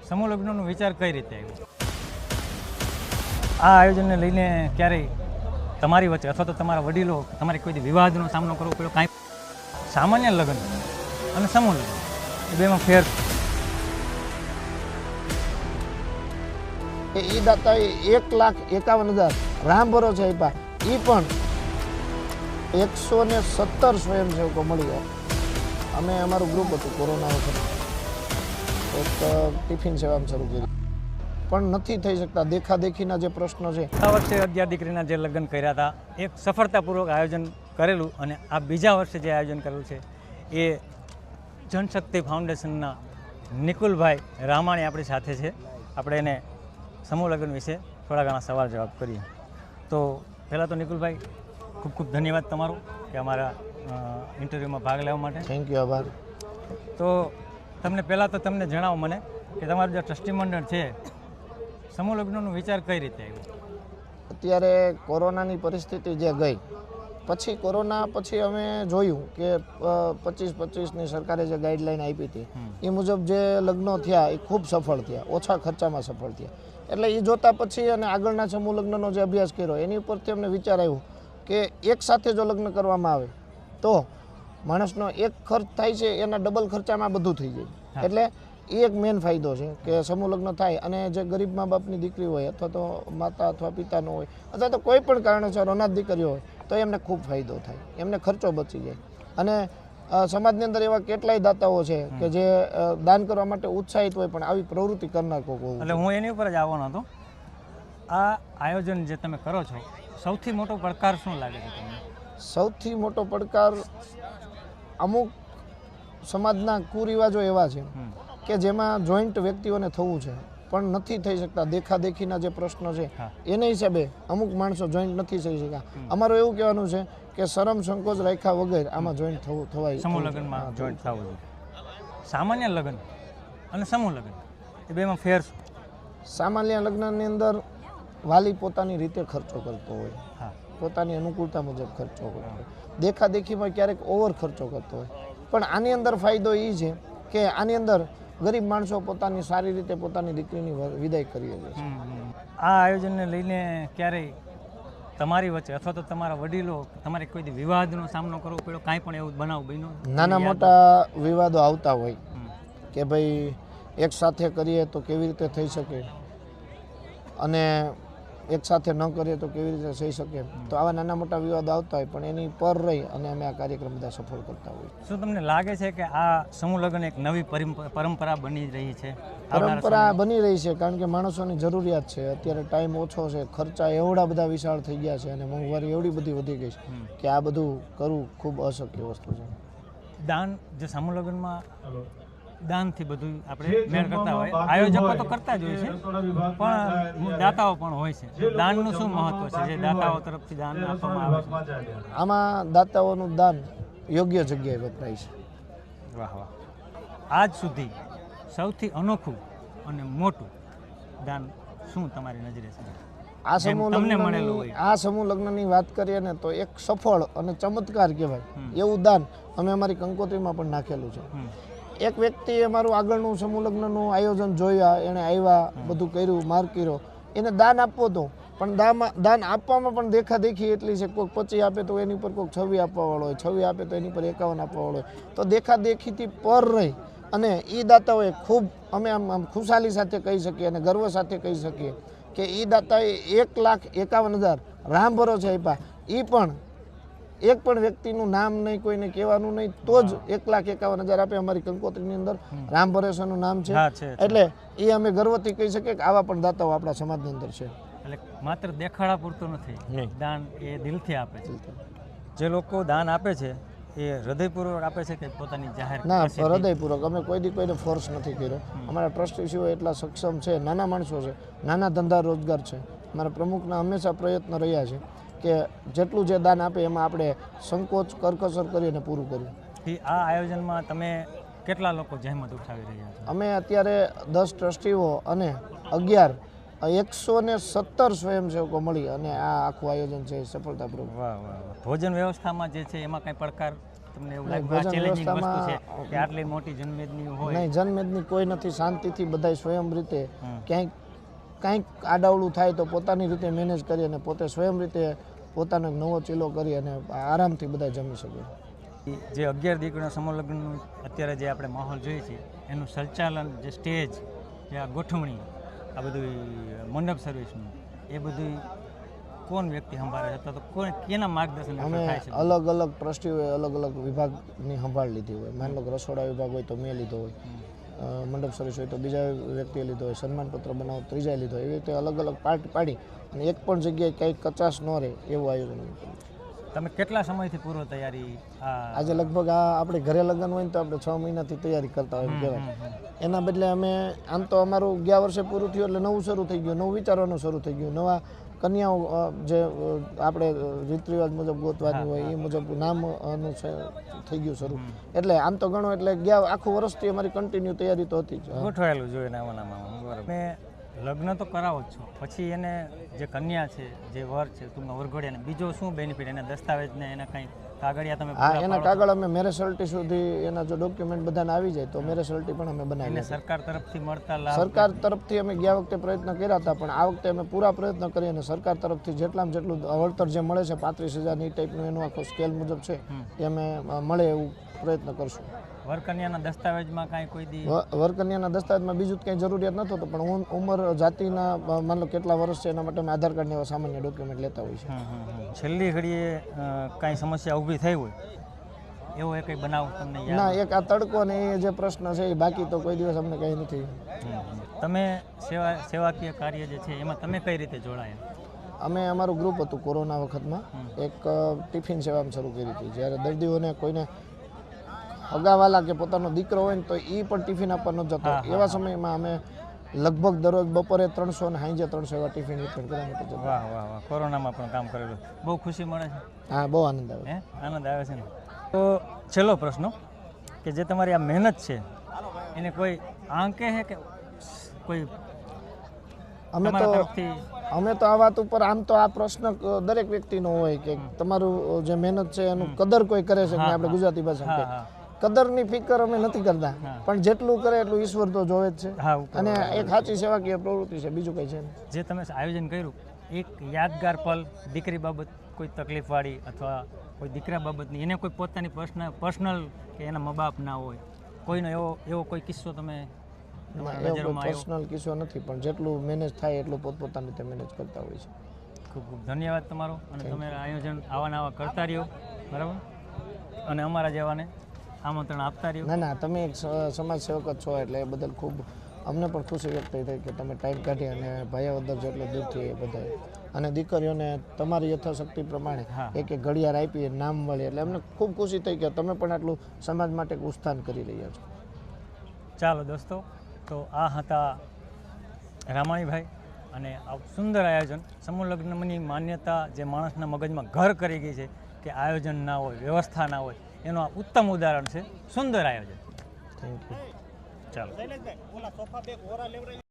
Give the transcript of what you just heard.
સમૂહ લગ્નનો વિચાર કઈ રીતે આવ્યો? આ આયોજનને લઈને ક્યારેય તમારી વચ્ચે અથવા તો તમારા વડીલો તમારે કોઈ વિવાદનો સામનો કરવો પડ્યો? કાંઈ સામાન્ય લગ્ન અને સમૂહ લગ્ન એ બેમાં ફેર? એ દાતાએ 1,51,000 રામ ભરોસે આપ્યા. એ પણ 117 સ્વયંસેવકો મળી ગયા. અમે અમારું ગ્રુપ હતું કોરોના વખતે એક ટિફિન સેવામાં શરૂ કરી, પણ નથી થઈ શકતા. દેખાદેખીના જે પ્રશ્નો છે. આ વર્ષે 11 દીકરીના જે લગ્ન કર્યા હતા એક સફળતાપૂર્વક આયોજન કરેલું, અને આ બીજા વર્ષે જે આયોજન કરેલું છે એ જનશક્તિ ફાઉન્ડેશનના નિકુલભાઈ રામાણી આપણી સાથે છે. આપણે એને સમૂહ લગ્ન વિશે થોડા ઘણા સવાલ જવાબ કરીએ. તો પહેલાં તો નિકુલભાઈ ખૂબ ખૂબ ધન્યવાદ તમારો કે અમારા ઇન્ટરવ્યૂમાં ભાગ લેવા માટે. થેન્ક યુ, આભાર. તો પહેલાં તો તમને જણાવો મને કે તમારું જે ટ્રસ્ટી મંડળ છે સમૂહ લગ્નનો વિચાર કઈ રીતે આવ્યો? અત્યારે કોરોનાની પરિસ્થિતિ જે ગઈ પછી, કોરોના પછી અમે જોયું કે 25-25ની સરકારે જે ગાઈડલાઈન આપી હતી એ મુજબ જે લગ્નો થયા એ ખૂબ સફળ થયા, ઓછા ખર્ચામાં સફળ થયા. એટલે એ જોતા પછી અને આગળના સમૂહ લગ્નનો જે અભ્યાસ કર્યો એની ઉપરથી અમને વિચાર આવ્યો કે એક સાથે જો લગ્ન કરવામાં આવે તો માણસનો એક ખર્ચ થાય છે એના ડબલ ખર્ચામાં બધું થઈ જાય. એટલે એ એક મેઇન ફાયદો છે કે સમૂહ લગ્ન થાય અને જે ગરીબ મા બાપની દીકરી હોય અથવા તો માતા અથવા પિતાનો હોય અથવા તો કોઈ પણ કારણસર અનાથ દીકરીઓ હોય તો એમને ખૂબ ફાયદો થાય, એમને ખર્ચો બચી જાય. અને સમાજની અંદર એવા કેટલાય દાતાઓ છે કે જે દાન કરવા માટે ઉત્સાહિત હોય પણ આવી પ્રવૃત્તિ કરનાર કોઈ હોવું. એટલે હું એની ઉપર જ આવવાનો હતો. આ આયોજન જે તમે કરો છો સૌથી મોટો પડકાર શું લાગે છે તમને? સૌથી મોટો પડકાર અમુક સમાજના કુરિવાજો એવા છે કે જેમાં જોઈન્ટ વ્યક્તિઓને થવું છે પણ નથી થઈ શકતા. દેખાદેખીના જે પ્રશ્નો છે એના હિસાબે અમુક માણસો જોઈન્ટ નથી થઈ શક્યા. અમારું એવું કહેવાનું છે કે શરમ સંકોચ રાખ્યા વગર આમાં જોઈન્ટ થવાય, સમૂહ લગ્નમાં જોઈન્ટ થવું જોઈએ. સામાન્ય લગ્ન અને સમૂહ લગ્ન એ બેમાં ફેર? સામાન્ય લગ્નની અંદર વાલી પોતાની રીતે ખર્ચો કરતો હોય, પોતાની અનુકૂળતા મુજબ ખર્ચો કરતો હોય, દેખાદેખીમાં ક્યારેક ઓવર ખર્ચો કરતો હોય. પણ આની અંદર ફાયદો એ છે કે આની અંદર ગરીબ માણસો પોતાની સારી રીતે પોતાની દીકરીની વિદાય કરી શકે છે. આ આયોજનને લઈને ક્યારેય તમારી વચ્ચે અથવા તો તમારા વડીલો તમારે કોઈ વિવાદનો સામનો કરવો પડ્યો? કાંઈ પણ એવું બનાવ બન્યો? નાના મોટા વિવાદો આવતા હોય કે ભાઈ એક સાથે કરીએ તો કેવી રીતે થઈ શકે અને એક સાથે ન કરીએ તો કેવી રીતે થઈ શકે. તો આવા નાના મોટા વિવાદો આવતા હોય પણ એની પર રહી અને અમે આ કાર્યક્રમ બધા સફળ કરતા હોઈએ. શું તમને લાગે છે કે આ સમૂહ લગ્ન એક નવી પરંપરા બની રહી છે? પરંપરા બની રહી છે કારણ કે માણસોની જરૂરિયાત છે. અત્યારે ટાઈમ ઓછો છે, ખર્ચા એવડા બધા વિશાળ થઈ ગયા છે અને મોંઘવારી એવડી બધી વધી ગઈ છે કે આ બધું કરવું ખૂબ અશક્ય વસ્તુ છે. દાન જે સમૂહ લગ્નમાં દાનથી બધું આપણે મેળ કરતા હોય, આયોજકો તો કરતા જ હોય છે પણ દાતાઓ પણ હોય છે. દાનનું શું મહત્વ છે જે દાતાઓ તરફથી દાન આપવામાં આવે છે? આમાં દાતાઓનું દાન યોગ્ય જગ્યાએ વપરાય છે. વાહ વાહ. આજ સુધી સૌથી અનોખું અને મોટું દાન શું તમારી નજરે છે? આ સમૂહ લગ્નની વાત કરીએ ને તો એક સફળ અને ચમત્કાર કહેવાય એવું દાન અમે અમારી કંકોત્રીમાં પણ નાખેલું છે. એક વ્યક્તિએ અમારું આગળનું સમૂહ લગ્નનું આયોજન જોયા, એણે આવ્યા, બધું કર્યું, માર્ક કર્યો, એને દાન આપવો હતો પણ દાન આપવામાં પણ દેખાદેખી એટલી છે. કોઈક 25 આપે તો એની પર કોઈક 26 આપવાવાળો હોય, 26 આપે તો એની પર 51 આપવાવાળો હોય. તો દેખાદેખીથી પર રહી અને એ દાતાઓએ ખૂબ અમે આમ ખુશાલી સાથે કહી શકીએ અને ગર્વ સાથે કહી શકીએ કે એ દાતાએ 1,51,000 રામ ભરોસે આપ્યા. એ પણ એક પણ વ્યક્તિનું નામ નહીં, કોઈને કહેવાનું નહીં, તો જ 1,51,000 આપે. અમારી કંકોત્રીની અંદર રામ ભરોસાનું નામ છે. એટલે એ અમે ગર્વથી કહી શકીએ કે આવા પણ દાતાઓ આપણા સમાજની અંદર છે. એટલે માત્ર દેખાડા પૂરતું નથી, દાન એ દિલથી આપે છે. જે લોકો દાન આપે છે એ હૃદયપૂર્વક આપે છે કે પોતાની જાહેર? ના, હૃદયપૂર્વક. અમે કોઈને ફોર્સ નથી કર્યો. અમારા ટ્રસ્ટીઓ એટલા સક્ષમ છે, નાના માણસો છે, નાના ધંધા રોજગાર છે. અમારા પ્રમુખના હંમેશા પ્રયત્ન રહ્યા છે કે જેટલું જે દાન આપે એમાં આપણે સંકોચ કરકસર કરીને પૂરું કર્યું. આ આયોજનમાં તમે કેટલા લોકો જહેમત ઉઠાવી રહ્યા છો? અમે અત્યારે 10 ટ્રસ્ટીઓ અને 117 સ્વયંસેવકો મળી અને આ આખું આયોજન છે સફળતાપૂર્વક. વાહ વાહ. ભોજન વ્યવસ્થામાં જે છે એમાં કંઈ પડકાર તમને એવું નહીં, લાગ્યું આ ભોજન ચેલેન્જિંગ વસ્તુ છે વ્યવસ્થામાં કે આટલી મોટી જન્મદિવસની હોય? નહીં, જનમેદની કોઈ નથી. શાંતિથી બધાય સ્વયં રીતે હમ. ક્યાંક કાંઈક આડાવડું થાય તો પોતાની રીતે મેનેજ કરી અને પોતે સ્વયં રીતે પોતાનો એક નવો ચીલો કરી અને આરામથી બધા જમી શકે. જે 11 દીકરીના સમૂહ લગ્નનું અત્યારે જે આપણે માહોલ જોઈએ છીએ એનું સંચાલન, જે સ્ટેજ, જે આ ગોઠવણી, આ બધું મંડપ સર્વિસનું, એ બધું કોણ વ્યક્તિ સંભાળે છે, અથવા તો કોણ કેના માર્ગદર્શન અમે હેઠળ થાય છે? અલગ અલગ ટ્રસ્ટીઓએ અલગ અલગ વિભાગની સંભાળ લીધી હોય. માની લો કે રસોડા વિભાગ હોય તો મેં લીધો હોય, મંડપ સર્વિસ હોય તો બીજા વ્યક્તિએ લીધો હોય, સન્માનપત્ર બનાવો ત્રીજાએ લીધો હોય. એવી રીતે અલગ અલગ પાર્ટ પાડી અને એક પણ જગ્યાએ કંઈક કચાશ ન રહે એવું આયોજન અમે કર્યું. તમે કેટલા સમયથી પૂર્વ તૈયારી આજે લગભગ આ આપણે ઘરે લગ્ન હોય ને તો આપણે 6 મહિનાથી તૈયારી કરતા હોય એમ કહેવાય. એના બદલે અમે આમ તો અમારું ગયા વર્ષે પૂરું થયું એટલે નવું શરૂ થઈ ગયું, નવું વિચારવાનું શરૂ થઈ ગયું. નવા કન્યાઓ જે આપણે રીત રિવાજ મુજબ ગોતવાની હોય એ મુજબ નામનું થઈ ગયું શરૂ. એટલે આમ તો ગણો એટલે ગયા આખું વર્ષથી અમારી કન્ટિન્યુ તૈયારી તો હતી જ. ગોઠવાયેલું જોઈએ નામાં તમે લગ્ન તો કરાવો જ છો, પછી એને જે કન્યા છે, જે વર છે, ટૂંકમાં વરઘોડિયાને બીજો શું બેનિફિટ, એના દસ્તાવેજને એના કંઈ કાગળિયા તમે હા, એના કાગળ અમે મેરેજ સર્ટી સુધી એના જો ડોક્યુમેન્ટ બધાને આવી જાય તો મેરેજ સર્ટી પણ અમે બનાવી. એને સરકાર તરફથી મળતા લાભ? સરકાર તરફથી અમે ગયા વખતે પ્રયત્ન કર્યા હતા, પણ આ વખતે અમે પૂરા પ્રયત્ન કરી અને સરકાર તરફથી જેટલામાં જેટલું વળતર જે મળે છે 35,000 એ ટાઈપનું એનું આખો સ્કેલ મુજબ છે એ અમે મળે એવું પ્રયત્ન કરશું. વરકન્યાના દસ્તાવેજમાં કાંઈ કોઈ દી વરકન્યાના દસ્તાવેજમાં બીજું કંઈ જરૂરિયાત નહોતો, પણ ઉંમર જાતિના માન લો કેટલા વર્ષ છે એના માટે અમે આધાર કાર્ડને એવા સામાન્ય ડોક્યુમેન્ટ લેતા હોય છે. છેલ્લી ઘડીએ કાંઈ સમસ્યા ઊભી થઈ હોય એવો એ કંઈ બનાવ તમને યાદ? ના, એક આ તડકો ને એ જે પ્રશ્ન છે એ બાકી તો કોઈ દિવસ અમને કંઈ નથી. તમે સેવાકીય કાર્ય જે છે એમાં તમે કઈ રીતે જોડાયા? અમે અમારું ગ્રુપ હતું કોરોના વખતમાં, એક ટિફિન સેવા શરૂ કરી હતી. જ્યારે દર્દીઓને કોઈને અગાવાલા કે પોતાનો દીકરો હોય ને તો એ પણ ટિફિન આપવાનો જતો. એવા સમયમાં અમે લગભગ દરરોજ બપોરે 300 અને સાંજે 300 એવા ટિફિન વિતરણ કરવા માટે જતા. વાહ વાહ વાહ, કોરોનામાં પણ કામ કરેલું, બહુ ખુશી મળે છે. હા, બહુ આનંદ આવે. હે, આનંદ આવે છે ને. તો છેલ્લો પ્રશ્ન કે જે તમારી આ મહેનત છે એને કોઈ આંકે છે કે કોઈ અમે તમારા તો તરફથી? અમે તો આ વાત ઉપર આમ તો આ પ્રશ્ન દરેક વ્યક્તિનો હોય કે તમારું જે મહેનત છે એનું કદર કોઈ કરે છે કે આપણે ગુજરાતી ભાષામાં કહીએ. કદરની ફિકર અમે નથી કરતા, પણ જેટલું કરે એટલું ઈશ્વર તો જોવે જ છે. અને એક સાચી સેવાકીય પ્રવૃત્તિ છે, બીજું કંઈ છે નહીં. જે તમે આયોજન કર્યું એક યાદગાર પલ દીકરી બાબત, કોઈ તકલીફવાળી અથવા કોઈ દીકરા બાબતની, એને કોઈ પોતાની પર્સનલ કે એના મા બાપ ના હોય, કોઈનો એવો કોઈ કિસ્સો તમે એવો કોઈ પર્સનલ કિસ્સો નથી, પણ જેટલું મેનેજ થાય એટલું પોતપોતાની રીતે મેનેજ કરતા હોય છે. ખૂબ ખૂબ ધન્યવાદ તમારો, અને તમે આયોજન આવા નવા કરતા રહ્યો, બરાબર, અને અમારા જેવાને આમંત્રણ આપતા રહ્યો. ના, તમે એક સમાજ સેવક જ છો એટલે એ બદલ ખૂબ અમને પણ ખુશી વ્યક્ત થઈ કે તમે ટાઈમ કાઢી અને ભાયાવદર જેટલો દૂરથી એ બધાએ અને દીકરીઓને તમારી યથાશક્તિ પ્રમાણે એક ઘડિયાળ આપી, નામ મળી, એટલે અમને ખૂબ ખુશી થઈ કે તમે પણ આટલું સમાજ માટે ઉત્થાન કરી રહ્યા છો. ચાલો દોસ્તો, તો આ હતા રામાણીભાઈ અને આ સુંદર આયોજન. સમૂહ લગ્નની માન્યતા જે માણસના મગજમાં ઘર કરી ગઈ છે કે આયોજન ના હોય, વ્યવસ્થા ના હોય, એનું આ ઉત્તમ ઉદાહરણ છે. સુંદર આયોજન. Thank you. ચાલો.